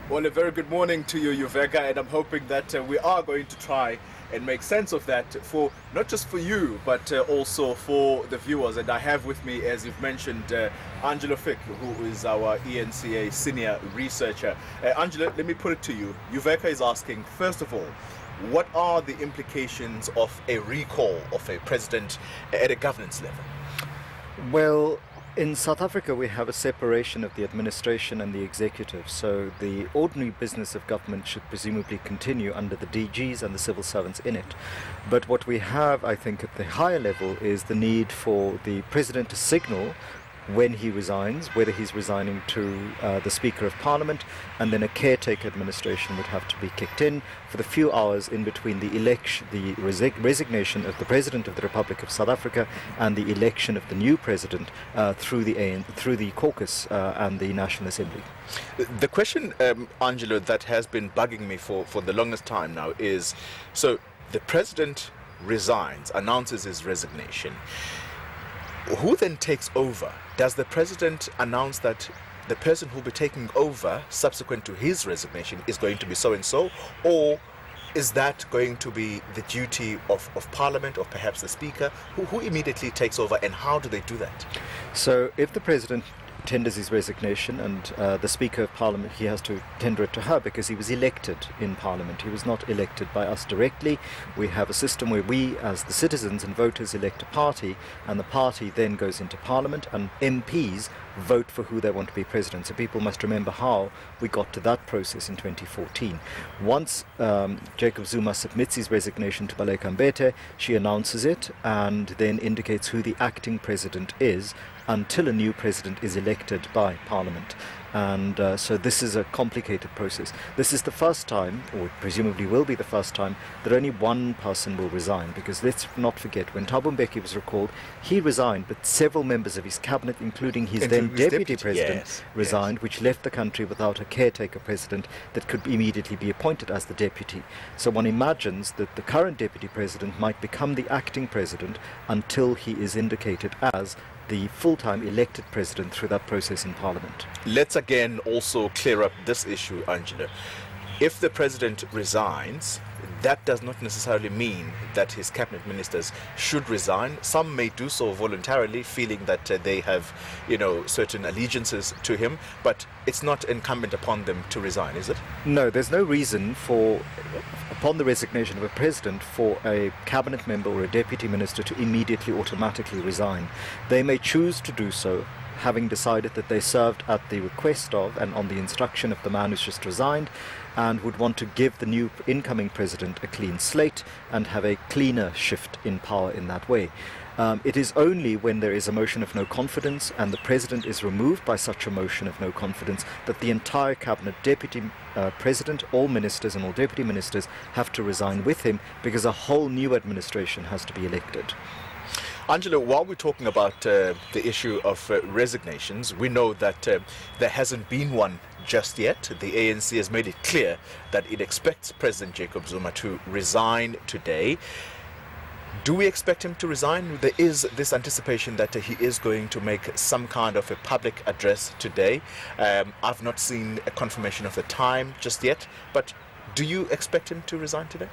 Well, a very good morning to you, Yuveka, and I'm hoping that we are going to try and make sense of that for not just for you, but also for the viewers. And I have with me, as you've mentioned, Angelo Fick, who is our ENCA senior researcher. Angelo, let me put it to you. Yuveka is asking, first of all, what are the implications of a recall of a president at a governance level? Well, in South Africa, we have a separation of the administration and the executive, so the ordinary business of government should presumably continue under the DGs and the civil servants in it. But what we have, I think, at the higher level is the need for the president to signal when he resigns, whether he's resigning to the Speaker of Parliament, and then a caretaker administration would have to be kicked in for the few hours in between the resignation of the President of the Republic of South Africa and the election of the new President through the caucus and the National Assembly. The question, Angelo, that has been bugging me for the longest time now is, so the President resigns, announces his resignation. Who then takes over? Does the president announce that the person who will be taking over subsequent to his resignation is going to be so-and-so, or is that going to be the duty of Parliament or perhaps the Speaker? Who immediately takes over, and how do they do that? So if the president tenders his resignation and the Speaker of Parliament, he has to tender it to her because he was elected in Parliament. He was not elected by us directly. We have a system where we as the citizens and voters elect a party, and the party then goes into Parliament and MPs vote for who they want to be president. So people must remember how we got to that process in 2014. Once Jacob Zuma submits his resignation to Baleka Mbete, she announces it and then indicates who the acting president is until a new president is elected by Parliament. And so this is a complicated process. This is the first time, or presumably will be the first time, that only one person will resign, because let's not forget, when Thabo Mbeki was recalled, he resigned, but several members of his cabinet, including his then deputy president, resigned, which left the country without a caretaker president that could immediately be appointed as the deputy. So one imagines that the current deputy president might become the acting president until he is indicated as the full-time elected president through that process in Parliament. Let's again also clear up this issue, Angela. If the president resigns, that does not necessarily mean that his cabinet ministers should resign. Some may do so voluntarily, feeling that they have, certain allegiances to him, but it's not incumbent upon them to resign, is it? No, there's no reason for, upon the resignation of a president, for a cabinet member or a deputy minister to immediately automatically resign. They may choose to do so, having decided that they served at the request of and on the instruction of the man who's just resigned, and would want to give the new incoming president a clean slate and have a cleaner shift in power in that way. It is only when there is a motion of no confidence and the president is removed by such a motion of no confidence that the entire cabinet, deputy president, all ministers and all deputy ministers have to resign with him, because a whole new administration has to be elected. Angelo, while we're talking about the issue of resignations, we know that there hasn't been one just yet. The ANC has made it clear that it expects President Jacob Zuma to resign today. Do we expect him to resign? There is this anticipation that he is going to make some kind of a public address today. I've not seen a confirmation of the time just yet, but do you expect him to resign today?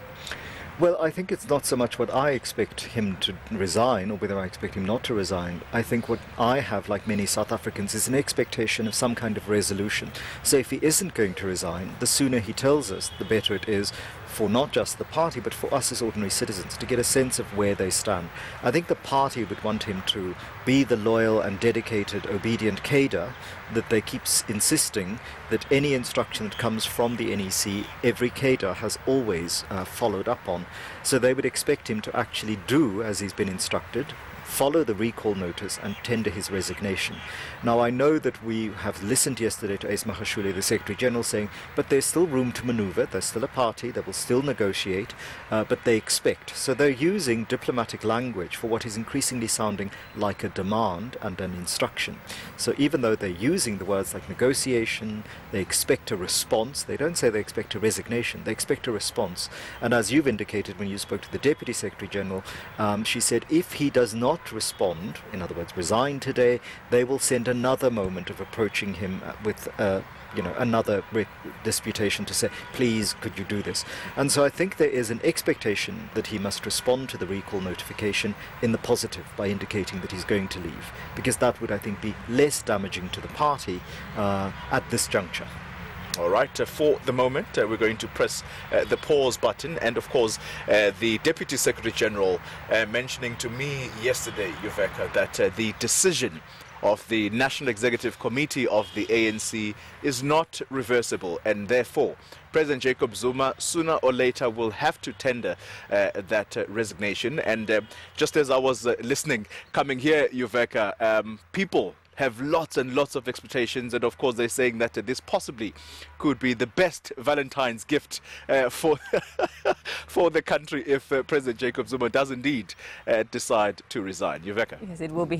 Well, I think it's not so much what I expect him to resign or whether I expect him not to resign. I think what I have, like many South Africans, is an expectation of some kind of resolution. So if he isn't going to resign, the sooner he tells us, the better it is for not just the party, but for us as ordinary citizens to get a sense of where they stand. I think the party would want him to be the loyal and dedicated, obedient cadre that they keep insisting that any instruction that comes from the NEC, every cadre has always followed up on. So they would expect him to actually do as he's been instructed, follow the recall notice and tender his resignation. Now, I know that we have listened yesterday to Ace Magashule, the Secretary General, saying, but there's still room to maneuver, there's still a party, they will still negotiate, but they expect. So they're using diplomatic language for what is increasingly sounding like a demand and an instruction. So even though they're using the words like negotiation, they expect a response. They don't say they expect a resignation, they expect a response. And as you've indicated when you spoke to the Deputy Secretary General, she said if he does not respond, in other words resign today, they will send another moment of approaching him with another disputation to say, please, could you do this? And so I think there is an expectation that he must respond to the recall notification in the positive by indicating that he's going to leave, because that would, I think, be less damaging to the party at this juncture. All right, for the moment, we're going to press the pause button. And of course, the Deputy Secretary General mentioning to me yesterday, Yuveka, that the decision of the National Executive Committee of the ANC is not reversible, and therefore President Jacob Zuma sooner or later will have to tender that resignation. And just as I was listening, coming here, Yuveka, people have lots and lots of expectations, and of course they're saying that this possibly could be the best Valentine's gift for for the country if President Jacob Zuma does indeed decide to resign. Yuveka. Yes, it will be.